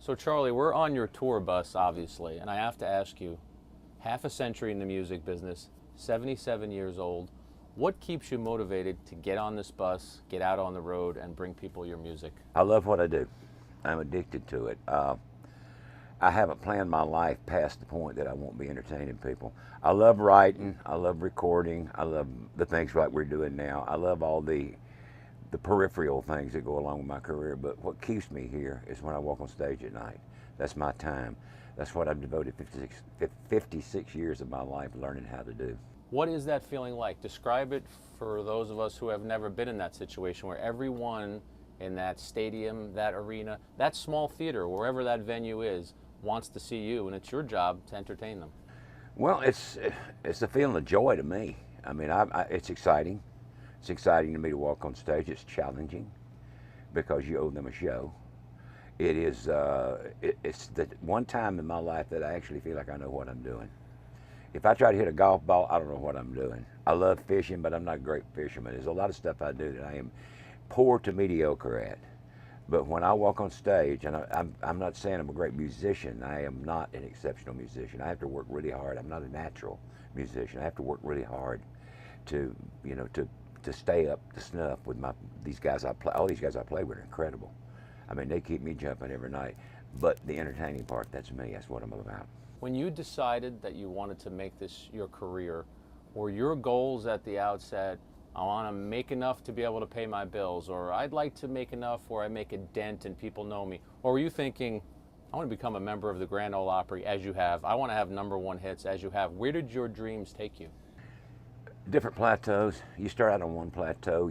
So Charlie, we're on your tour bus, obviously, and I have to ask you, half a century in the music business, 77 years old, what keeps you motivated to get on this bus, get out on the road, and bring people your music? I love what I do. I'm addicted to it. I haven't planned my life past the point that I won't be entertaining people. I love writing. I love recording. I love the things like we're doing now. I love all the peripheral things that go along with my career. But what keeps me here is when I walk on stage at night. That's my time. That's what I've devoted 56 years of my life learning how to do. What is that feeling like? Describe it for those of us who have never been in that situation where everyone in that stadium, that arena, that small theater, wherever that venue is, wants to see you, and it's your job to entertain them. Well, it's a feeling of joy to me. I mean, it's exciting. It's exciting to me to walk on stage. It's challenging because you owe them a show. It is. It's the one time in my life that I actually feel like I know what I'm doing. If I try to hit a golf ball, I don't know what I'm doing. I love fishing, but I'm not a great fisherman. There's a lot of stuff I do that I am poor to mediocre at. But when I walk on stage, and I'm not saying I'm a great musician, I am not an exceptional musician. I have to work really hard. I'm not a natural musician. I have to work really hard to, to stay up to snuff with these guys I play. All these guys I play with are incredible. I mean, they keep me jumping every night. But the entertaining part, that's me. That's what I'm about. When you decided that you wanted to make this your career, were your goals at the outset, I want to make enough to be able to pay my bills, or I'd like to make enough where I make a dent and people know me? Or were you thinking, I want to become a member of the Grand Ole Opry as you have, I want to have #1 hits as you have? Where did your dreams take you? Different plateaus. You start out on one plateau.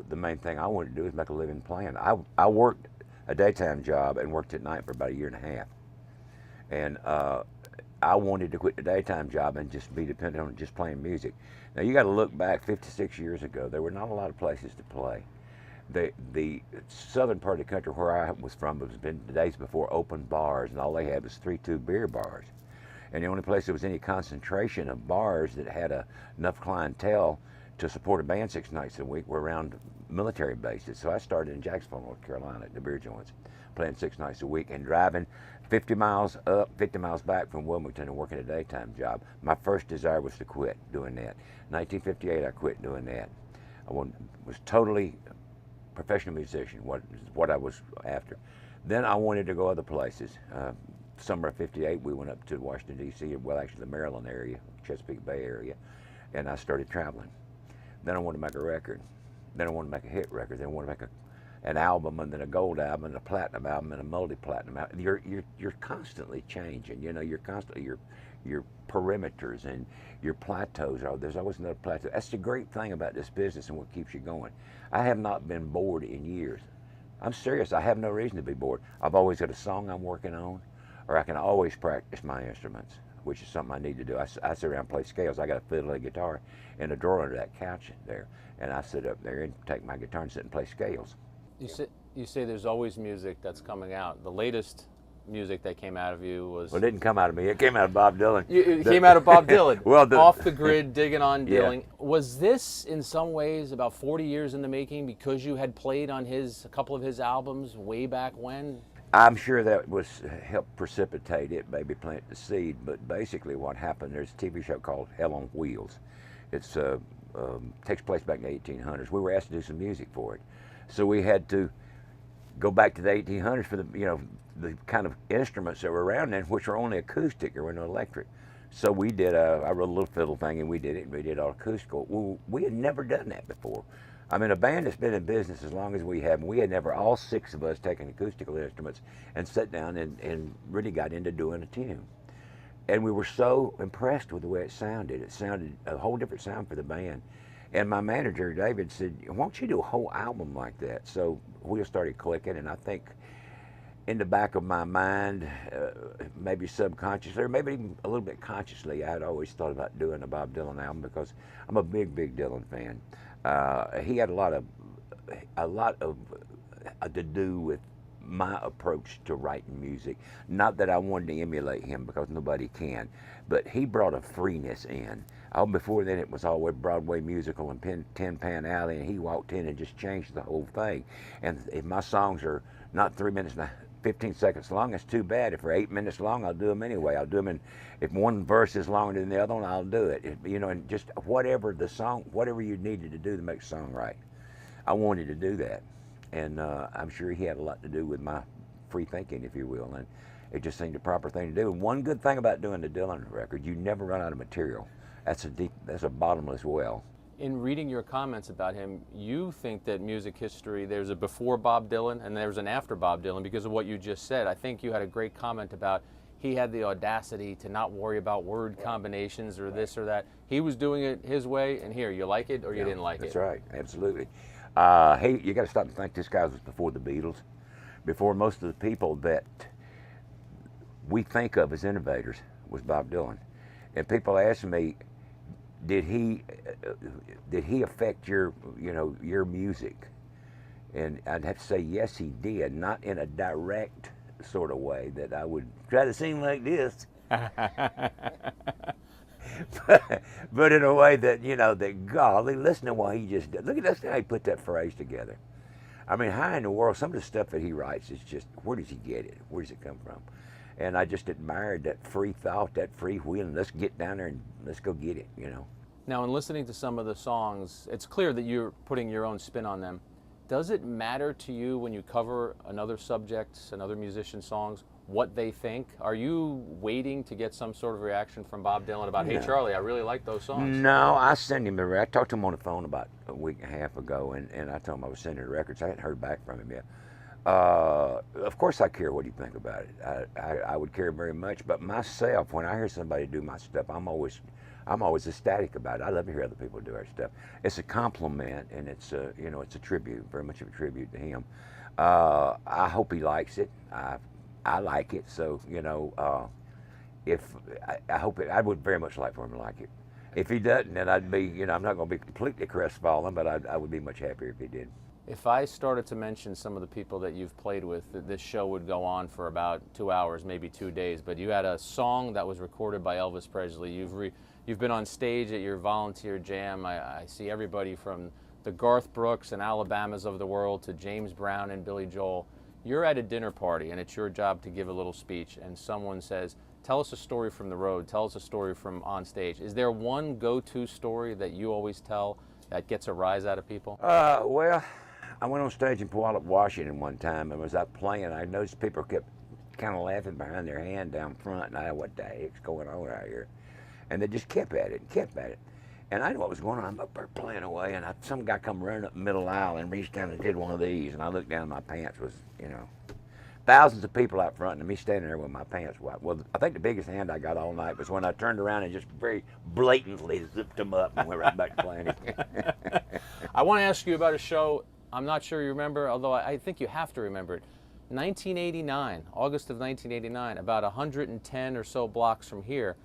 The main thing I wanted to do is make a living playing. I worked a daytime job and worked at night for about a year and a half. And I wanted to quit the daytime job and just be dependent on just playing music. Now you got to look back 56 years ago. There were not a lot of places to play. The southern part of the country where I was from was been the days before open bars, and all they had was 3-2 beer bars. And the only place there was any concentration of bars that had enough clientele to support a band 6 nights a week were around military bases. So I started in Jacksonville, North Carolina, at the beer joints, playing 6 nights a week and driving 50 miles up, 50 miles back from Wilmington and working a daytime job. My first desire was to quit doing that. 1958, I quit doing that. I was totally a professional musician, what I was after. Then I wanted to go other places. Summer of '58, we went up to Washington, D.C., well, actually the Maryland area, Chesapeake Bay area, and I started traveling. Then I wanted to make a record. Then I wanted to make a hit record. Then I wanted to make an album, and then a gold album, and a platinum album, and a multi-platinum album. You're constantly changing. You're constantly your perimeters and your plateaus there's always another plateau. That's the great thing about this business and what keeps you going. I have not been bored in years. I'm serious. I have no reason to be bored. I've always got a song I'm working on, or I can always practice my instruments, which is something I need to do. I sit around and play scales. I got a fiddle and a guitar in a drawer under that couch there, and I sit up there and take my guitar and sit and play scales. You say there's always music that's coming out. The latest music that came out of you was... Well, it didn't come out of me. It came out of Bob Dylan. It came out of Bob Dylan. Well, Off the Grid, Digging on Dylan. Yeah. Was this, in some ways, about 40 years in the making because you had played on a couple of his albums way back when? I'm sure that was helped precipitate it, maybe plant the seed. But basically, what happened? There's a TV show called Hell on Wheels. It's takes place back in the 1800s. We were asked to do some music for it, so we had to go back to the 1800s for the kind of instruments that were around then, which were only acoustic. There were no electric. So we did. I wrote a little fiddle thing, and we did it. And we did all acoustical. Well, we had never done that before. I mean, a band that's been in business as long as we have, and we had never, all 6 of us, taken acoustical instruments and sat down and really got into doing a tune. And we were so impressed with the way it sounded. It sounded a whole different sound for the band. And my manager, David, said, why don't you do a whole album like that? So we started clicking, and I think in the back of my mind, maybe subconsciously, or maybe even a little bit consciously, I had always thought about doing a Bob Dylan album because I'm a big, big Dylan fan. He had a lot of to do with my approach to writing music. Not that I wanted to emulate him, because nobody can, but he brought a freeness in. Before then, it was always Broadway musical and Tin Pan Alley, and he walked in and just changed the whole thing. And if my songs are not 3 minutes and 15 seconds long, that's too bad. If they're 8 minutes long, I'll do them anyway. I'll do them if one verse is longer than the other one, I'll do it. You know, and just whatever the song, whatever you needed to do to make the song right. I wanted to do that. And I'm sure he had a lot to do with my free thinking, if you will. And it just seemed the proper thing to do. And one good thing about doing the Dylan record, you never run out of material. That's a bottomless well. In reading your comments about him, you think that music history, there's a before Bob Dylan and there's an after Bob Dylan because of what you just said. I think you had a great comment about he had the audacity to not worry about word combinations or this or that. He was doing it his way, and here, you like it or you didn't like That's it. right, absolutely. Hey, you got to stop and think this guy was before the Beatles, before most of the people that we think of as innovators was Bob Dylan. And people ask me, did he affect your music? And I'd have to say yes, he did. Not in a direct sort of way that I would try to sing like this, but in a way that that golly, listen to what he just did. Look at how he put that phrase together. I mean, how in the world? Some of the stuff that he writes is just, where does he get it? Where does it come from? And I just admired that free thought, that free wheeling. Let's get down there and let's go get it, Now, in listening to some of the songs, it's clear that you're putting your own spin on them. Does it matter to you when you cover another subject, another musician's songs, what they think? Are you waiting to get some sort of reaction from Bob Dylan about, hey, Charlie, I really like those songs? No, I sent him I talked to him on the phone about a week and a half ago, and I told him I was sending the records. I hadn't heard back from him yet. Of course I care what you think about it. I would care very much, but myself, when I hear somebody do my stuff, I'm always ecstatic about it. I love to hear other people do our stuff. It's a compliment, and it's a tribute, very much of a tribute to him. I hope he likes it. I like it, so I would very much like for him to like it. If he doesn't, then I'd be, I'm not going to be completely crestfallen, but I would be much happier if he did. If I started to mention some of the people that you've played with, this show would go on for about 2 hours, maybe 2 days. But you had a song that was recorded by Elvis Presley. You've been on stage at your volunteer jam. I see everybody from the Garth Brooks and Alabamas of the world to James Brown and Billy Joel. You're at a dinner party, and it's your job to give a little speech, and someone says, tell us a story from the road, tell us a story from on stage. Is there one go-to story that you always tell that gets a rise out of people? Well, I went on stage in Puyallup, Washington one time, and was out playing. I noticed people kept kind of laughing behind their hand down front, and I thought, what the heck's going on out here? And they just kept at it and kept at it. And I knew what was going on. I'm up there playing away, and some guy come running up the middle aisle and reached down and did one of these, and I looked down, and my pants was, thousands of people out front, and me standing there with my pants wet. Well, I think the biggest hand I got all night was when I turned around and just very blatantly zipped them up and went right back to playing again. I want to ask you about a show. I'm not sure you remember, although I think you have to remember it. 1989, August of 1989, about 110 or so blocks from here,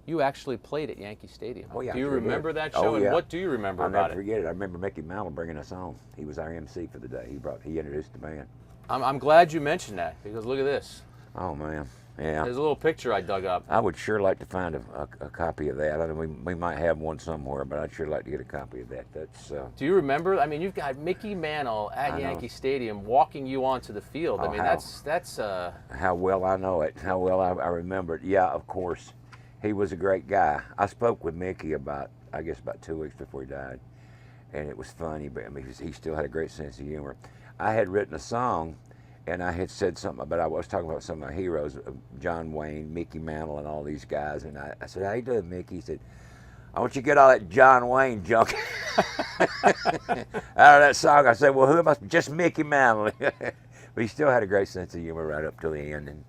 you actually played at Yankee Stadium. Oh, yeah, do you sure remember did. that show? Oh, yeah. And what do you remember I'll about never forget it. I remember Mickey Mantle bringing us on. He was our MC for the day. He introduced the band. I'm glad you mentioned that, because look at this. Oh, man. Yeah. There's a little picture I dug up. I would sure like to find a copy of that. I know we might have one somewhere, but I'd sure like to get a copy of that. That's. Do you remember? I mean, you've got Mickey Mantle at Yankee Stadium walking you onto the field. I mean, that's. How well I know it. How well I remember it. Yeah, of course. He was a great guy. I spoke with Mickey about 2 weeks before he died, and it was funny. But I mean, he still had a great sense of humor. I had written a song, and I had said something, but I was talking about some of my heroes, John Wayne, Mickey Mantle, and all these guys. And I said, "How you doing, Mickey?" He said, "I want you to get all that John Wayne junk out of that song." I said, "Well, who am I? Just Mickey Mantle." But he still had a great sense of humor right up till the end, and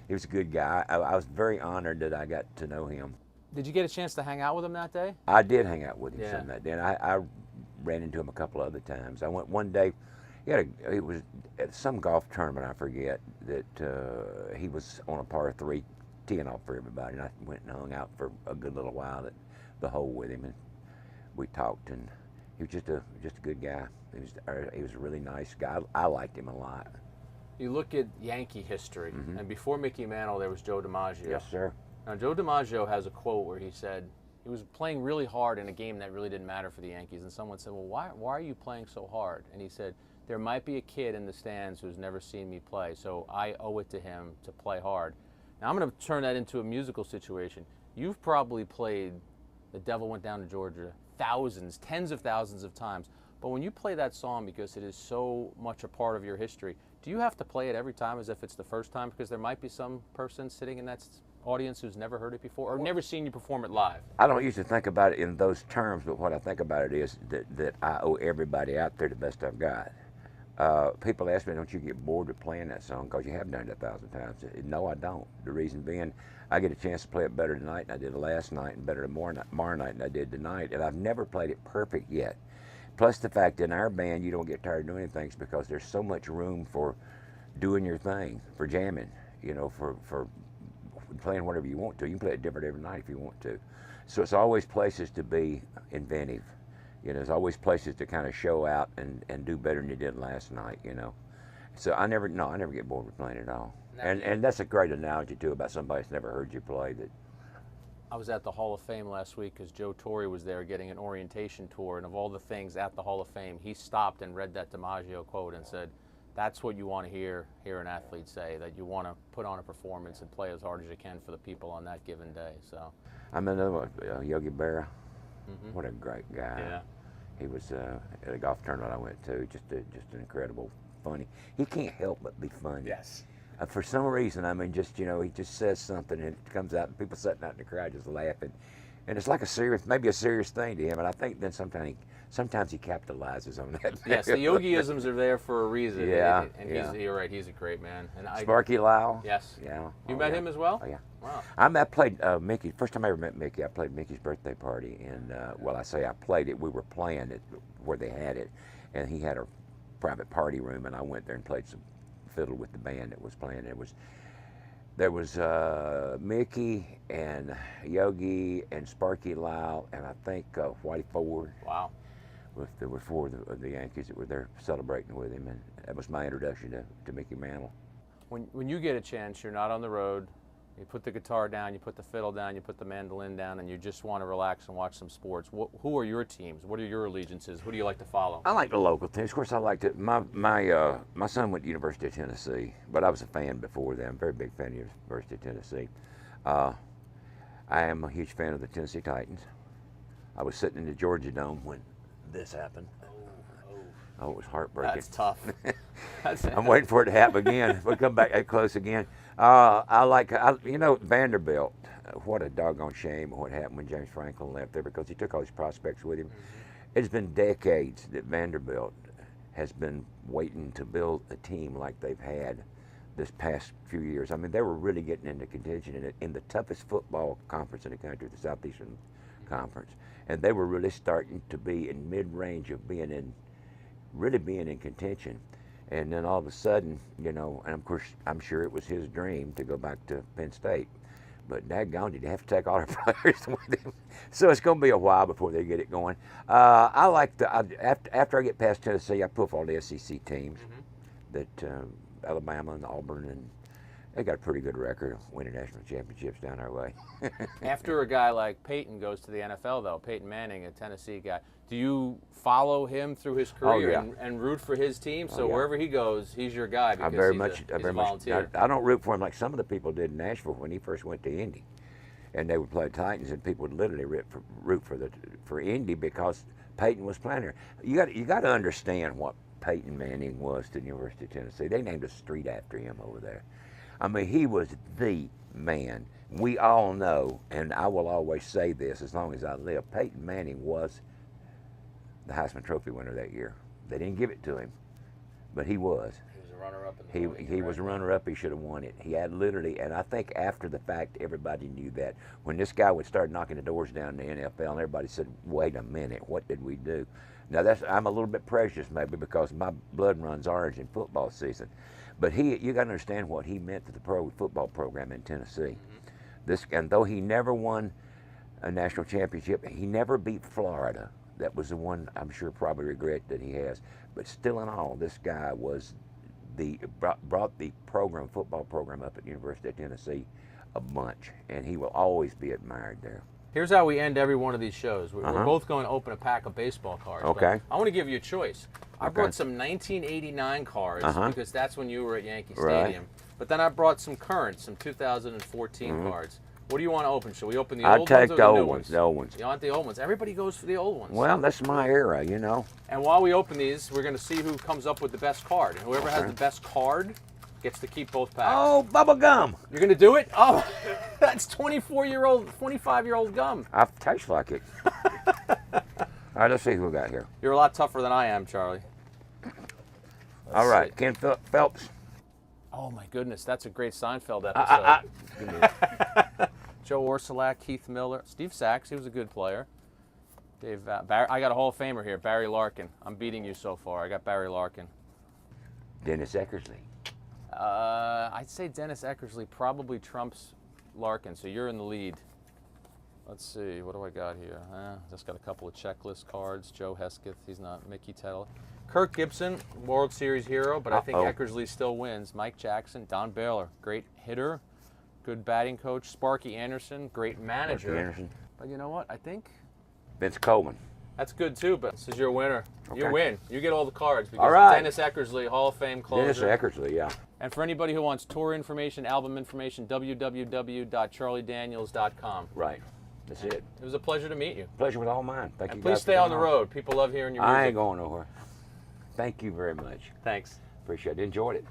he was a good guy. I was very honored that I got to know him. Did you get a chance to hang out with him that day? I did hang out with him Yeah. some that day, and I ran into him a couple other times. I went one day. It was at some golf tournament, I forget, that he was on a par 3 teeing off for everybody, and I went and hung out for a good little while at the hole with him, and we talked, and he was just a good guy. He was a really nice guy. I liked him a lot. You look at Yankee history, and before Mickey Mantle, there was Joe DiMaggio. Yes, sir. Now, Joe DiMaggio has a quote where he said, he was playing really hard in a game that really didn't matter for the Yankees. And someone said, well, why are you playing so hard? And he said, there might be a kid in the stands who's never seen me play, so I owe it to him to play hard. Now I'm going to turn that into a musical situation. You've probably played The Devil Went Down to Georgia thousands, tens of thousands of times. But when you play that song, because it is so much a part of your history, do you have to play it every time as if it's the first time? Because there might be some person sitting in that audience who's never heard it before or never seen you perform it live. I don't usually think about it in those terms, but what I think about it is that I owe everybody out there the best I've got. People ask me, don't you get bored of playing that song because you have done it 1,000 times? No, I don't. The reason being, I get a chance to play it better tonight than I did last night and better tomorrow night than I did tonight, and I've never played it perfect yet. Plus the fact that in our band you don't get tired of doing things because there's so much room for doing your thing, for jamming, you know, for playing whatever you want to. You can play it different every night if you want to. So it's always places to be inventive. You know, there's always places to kind of show out and do better than you did last night, you know. So I never get bored with playing at all. And that's a great analogy too about somebody that's never heard you play. That I was at the Hall of Fame last week because Joe Torre was there getting an orientation tour, and of all the things at the Hall of Fame, he stopped and read that DiMaggio quote and said, that's what you want to hear an athlete say, that you want to put on a performance and play as hard as you can for the people on that given day. So I mean, Yogi Berra, what a great guy. Yeah. He was at a golf tournament I went to, just an incredible, funny. He can't help but be funny. Yes. For some reason, I mean, just, you know, he just says something and it comes out and people sitting out in the crowd just laughing. And it's like maybe a serious thing to him. And I think then sometimes he capitalizes on that. Yes, the Yogiisms are there for a reason. Yeah, and you're right, he's a great man. And Sparky Lau. Yes. Yeah. You met him as well? Oh, yeah. Wow. I played Mickey. First time I ever met Mickey, I played Mickey's birthday party. And, well, I say I played it. We were playing it where they had it. And he had a private party room, and I went there and played some fiddle with the band that was playing. There was Mickey and Yogi and Sparky Lau and I think Whitey Ford. Wow. There were four of the Yankees that were there celebrating with him, and that was my introduction to Mickey Mantle. When you get a chance, you're not on the road, you put the guitar down, you put the fiddle down, you put the mandolin down, and you just want to relax and watch some sports. Who are your teams? What are your allegiances? Who do you like to follow? I like the local teams. Of course, I liked it. My son went to University of Tennessee, but I was a fan before then. I'm a very big fan of University of Tennessee. I am a huge fan of the Tennessee Titans. I was sitting in the Georgia Dome when this happened. Oh, it was heartbreaking. That's tough. I'm waiting for it to happen again. We'll come back that close again. You know, Vanderbilt. What a doggone shame what happened when James Franklin left there, because he took all these prospects with him. It's been decades that Vanderbilt has been waiting to build a team like they've had this past few years. I mean, they were really getting into contention in the toughest football conference in the country, the Southeastern Conference. And they were really starting to be in mid-range of being in contention. And then all of a sudden, you know, and of course, I'm sure it was his dream to go back to Penn State. But daggone, did he have to take all our players with him? So it's going to be a while before they get it going. After I get past Tennessee, I pull for all the SEC teams, that Alabama and Auburn, and they got a pretty good record of winning national championships down our way. After a guy like Peyton goes to the NFL, though, Peyton Manning, a Tennessee guy, do you follow him through his career and root for his team? So wherever he goes, he's your guy because he's a volunteer. I don't root for him like some of the people did in Nashville when he first went to Indy. And they would play Titans, and people would literally root for Indy because Peyton was playing there. You got to understand what Peyton Manning was to the University of Tennessee. They named a street after him over there. I mean, he was the man. We all know, and I will always say this as long as I live, Peyton Manning was the Heisman Trophy winner that year. They didn't give it to him, but he was. He was a runner-up. He was a runner-up. He should have won it. He had literally, and I think after the fact, everybody knew that. When this guy would start knocking the doors down in the NFL, and everybody said, wait a minute, what did we do? Now, I'm a little bit prejudiced maybe because my blood runs orange in football season. But you got to understand what he meant to the pro football program in Tennessee. And though he never won a national championship, he never beat Florida. That was the one I'm sure probably regret that he has. But still in all, this guy brought the football program up at the University of Tennessee a bunch, and he will always be admired there. Here's how we end every one of these shows. We're both going to open a pack of baseball cards. Okay. I want to give you a choice. I brought some 1989 cards because that's when you were at Yankee Stadium. But then I brought some current, some 2014 cards. What do you want to open? Should we open the old ones or I'll take the new old ones. The old ones. You want the old ones? Everybody goes for the old ones. Well, that's my era, you know. And while we open these, we're going to see who comes up with the best card. And whoever has the best card gets to keep both packs. Oh, bubble gum. You're going to do it? Oh, that's 25-year-old gum. I taste like it. All right, let's see who we got here. You're a lot tougher than I am, Charlie. All right, Ken Phelps. Oh, my goodness. That's a great Seinfeld episode. Joe Orsulak, Keith Miller, Steve Sachs. He was a good player. Dave, I got a Hall of Famer here, Barry Larkin. I'm beating you so far. I got Barry Larkin. Dennis Eckersley. I'd say Dennis Eckersley probably trumps Larkin, so you're in the lead. Let's see, what do I got here? Just got a couple of checklist cards. Joe Hesketh, he's not. Mickey Tettle. Kirk Gibson, World Series hero, but I think Eckersley still wins. Mike Jackson, Don Baylor, great hitter, good batting coach. Sparky Anderson, great manager. Sparky Anderson. But you know what? I think Vince Coleman. that's good too, but this is your winner. Okay. You win. You get all the cards because All right. Dennis Eckersley, Hall of Fame closer. Dennis Eckersley, yeah. And for anybody who wants tour information, album information, www.charliedaniels.com. Right. That's it. It was a pleasure to meet you. Pleasure was all mine. Thank you. Please stay on the road. People love hearing your music. I ain't going nowhere. Thank you very much. Thanks. Appreciate it. Enjoyed it.